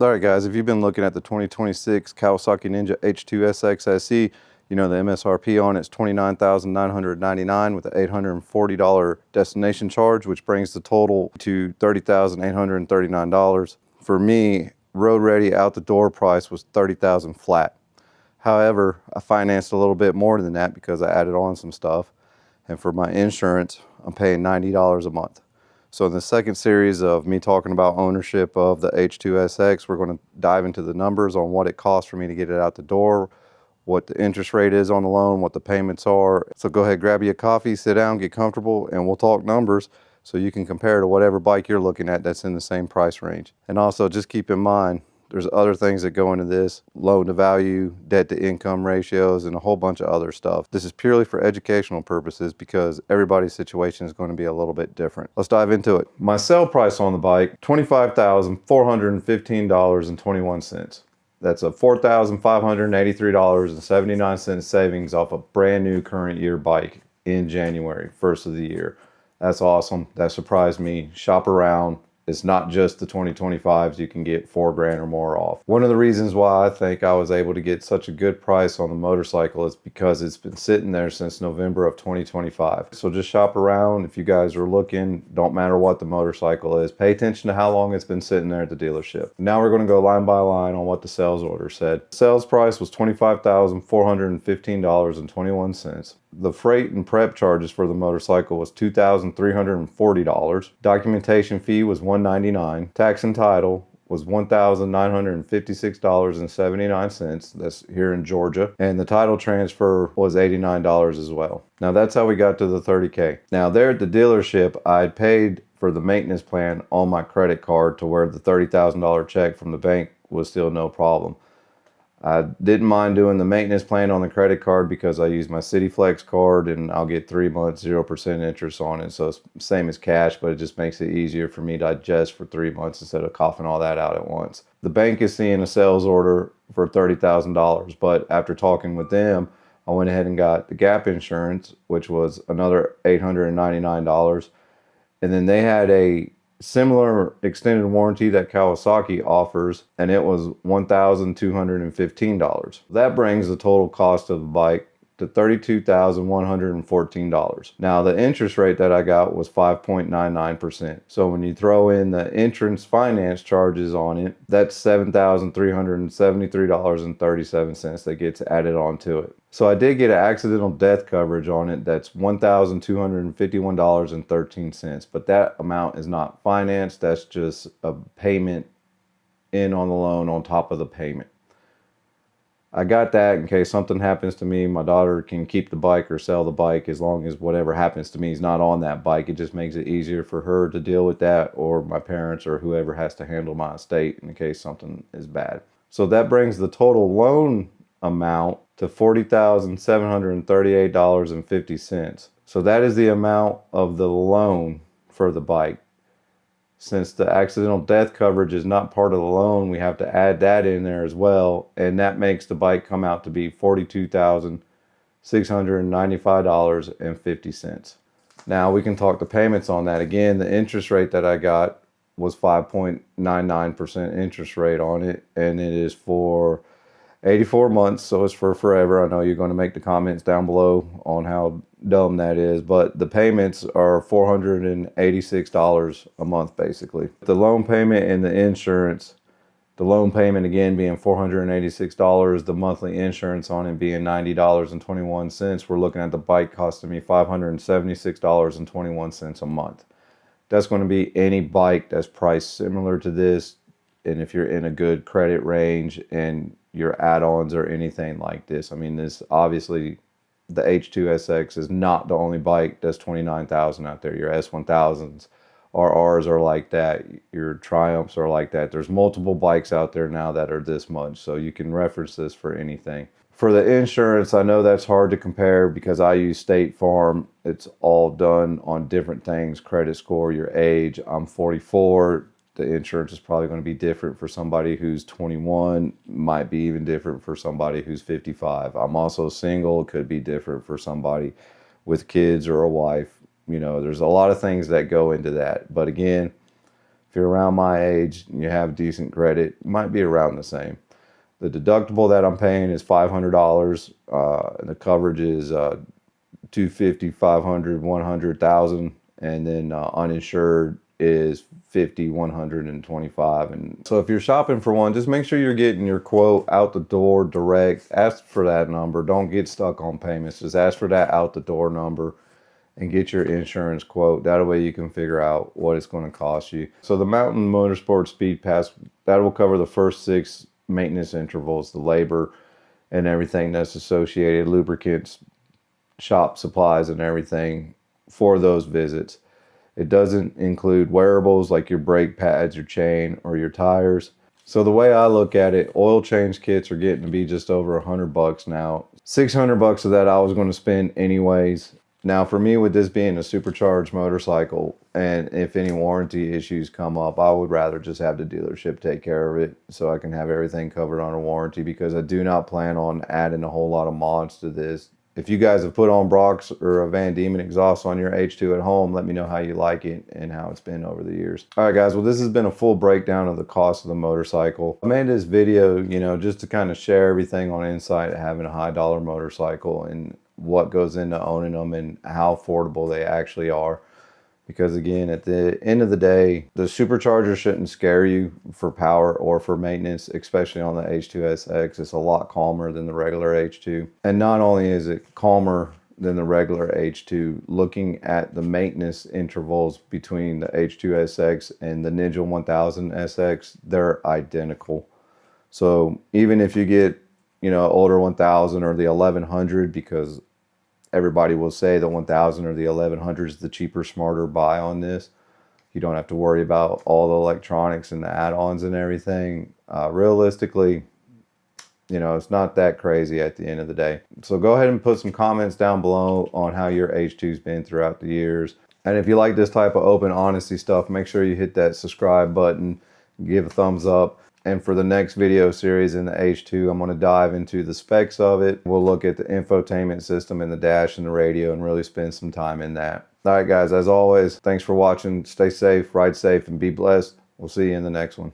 All right, guys, if you've been looking at the 2026 Kawasaki Ninja H2SX SE, you know the MSRP on it's $29,999 with an $840 destination charge, which brings the total to $30,839. For me, road ready out the door price was $30,000 flat. However, I financed a little bit more than that because I added on some stuff. And for my insurance, I'm paying $90 a month. So in the second series of me talking about ownership of the H2SX, we're going to dive into the numbers on what it costs for me to get it out the door, what the interest rate is on the loan, what the payments are. So go ahead, grab you a coffee, sit down, get comfortable, and we'll talk numbers so you can compare to whatever bike you're looking at that's in the same price range. And also just keep in mind, there's other things that go into this, loan to value, debt to income ratios, and a whole bunch of other stuff. This is purely for educational purposes because everybody's situation is going to be a little bit different. Let's dive into it. My sale price on the bike, $25,415.21. That's a $4,583.79 savings off a brand new current year bike in January, first of the year. That's awesome. That surprised me. Shop around. It's not just the 2025s, you can get $4,000 or more off. One of the reasons why I think I was able to get such a good price on the motorcycle is because it's been sitting there since November of 2025. So just shop around. If you guys are looking, don't matter what the motorcycle is, pay attention to how long it's been sitting there at the dealership. Now we're going to go line by line on what the sales order said. Sales price was $25,415.21. The freight and prep charges for the motorcycle was $2,340. Documentation fee was $199. Tax and title was $1,956.79. That's here in Georgia. And the title transfer was $89 as well. Now that's how we got to the $30K. Now there at the dealership, I paid for the maintenance plan on my credit card to where the $30,000 check from the bank was still no problem. I didn't mind doing the maintenance plan on the credit card because I use my City Flex card and I'll get 3 months, 0% interest on it. So it's same as cash, but it just makes it easier for me to digest for 3 months instead of coughing all that out at once. The bank is seeing a sales order for $30,000, but after talking with them, I went ahead and got the gap insurance, which was another $899. And then they had a similar extended warranty that Kawasaki offers, and it was $1,215. That brings the total cost of the bike to $32,114. Now the interest rate that I got was 5.99%. So when you throw in the entrance finance charges on it, that's $7,373.37 that gets added onto it. So I did get an accidental death coverage on it that's $1,251.13, but that amount is not financed. That's just a payment in on the loan on top of the payment. I got that in case something happens to me. My daughter can keep the bike or sell the bike as long as whatever happens to me is not on that bike. It just makes it easier for her to deal with that, or my parents or whoever has to handle my estate in case something is bad. So that brings the total loan amount to $40,738.50. So that is the amount of the loan for the bike. Since the accidental death coverage is not part of the loan, we have to add that in there as well, and that makes the bike come out to be $42,695.50. Now we can talk the payments on that. Again, the interest rate that I got was 5.99% interest rate on it, and it is for 84 months, so it's for forever. I know you're going to make the comments down below on how dumb that is, but the payments are $486 a month basically. The loan payment and the insurance, the loan payment again being $486, the monthly insurance on it being $90.21, we're looking at the bike costing me $576.21 a month. That's going to be any bike that's priced similar to this, and if you're in a good credit range and your add-ons or anything like this. I mean, this obviously, the H2SX is not the only bike that's $29,000 out there. Your S1000s, RRs are like that. Your Triumphs are like that. There's multiple bikes out there now that are this much, so you can reference this for anything. For the insurance, I know that's hard to compare because I use State Farm. It's all done on different things, credit score, your age. I'm 44. The insurance is probably going to be different for somebody who's 21, might be even different for somebody who's 55. I'm also single, it could be different for somebody with kids or a wife. You know, there's a lot of things that go into that. But again, If you're around my age and you have decent credit, it might be around the same. The deductible that I'm paying is $500. And the coverage is $250, $500, $100, $1,000, and then uninsured is $50, $125. And so if you're shopping for one, just make sure you're getting your quote out the door direct. Ask for that number. Don't get stuck on payments. Just ask for that out the door number and get your insurance quote. That way you can figure out what it's going to cost you. So the Mountain Motorsports Speed Pass, that will cover the first 6 maintenance intervals, the labor and everything that's associated, lubricants, shop supplies and everything for those visits. It doesn't include wearables like your brake pads, your chain, or your tires. So the way I look at it, oil change kits are getting to be just over $100 now. $600 of that I was going to spend anyways. Now for me, with this being a supercharged motorcycle, and if any warranty issues come up, I would rather just have the dealership take care of it so I can have everything covered on a warranty, because I do not plan on adding a whole lot of mods to this. If you guys have put on Brock's or a Van Diemen exhaust on your H2 at home, let me know how you like it and how it's been over the years. All right, guys, well, this has been a full breakdown of the cost of the motorcycle. I made this video, just to kind of share everything on insight of having a high dollar motorcycle and what goes into owning them and how affordable they actually are. Because again, at the end of the day, the supercharger shouldn't scare you for power or for maintenance, especially on the H2SX. It's a lot calmer than the regular H2. And not only is it calmer than the regular H2, looking at the maintenance intervals between the H2SX and the Ninja 1000 SX, they're identical. So even if you get, older 1000 or the 1100, because everybody will say the 1000 or the 1100 is the cheaper, smarter buy on this. You don't have to worry about all the electronics and the add-ons and everything. Realistically, it's not that crazy at the end of the day. So go ahead and put some comments down below on how your H2's been throughout the years. And if you like this type of open honesty stuff, make sure you hit that subscribe button, give a thumbs up. And for the next video series in the H2, I'm going to dive into the specs of it. We'll look at the infotainment system and the dash and the radio and really spend some time in that. All right, guys, as always, thanks for watching. Stay safe, ride safe, and be blessed. We'll see you in the next one.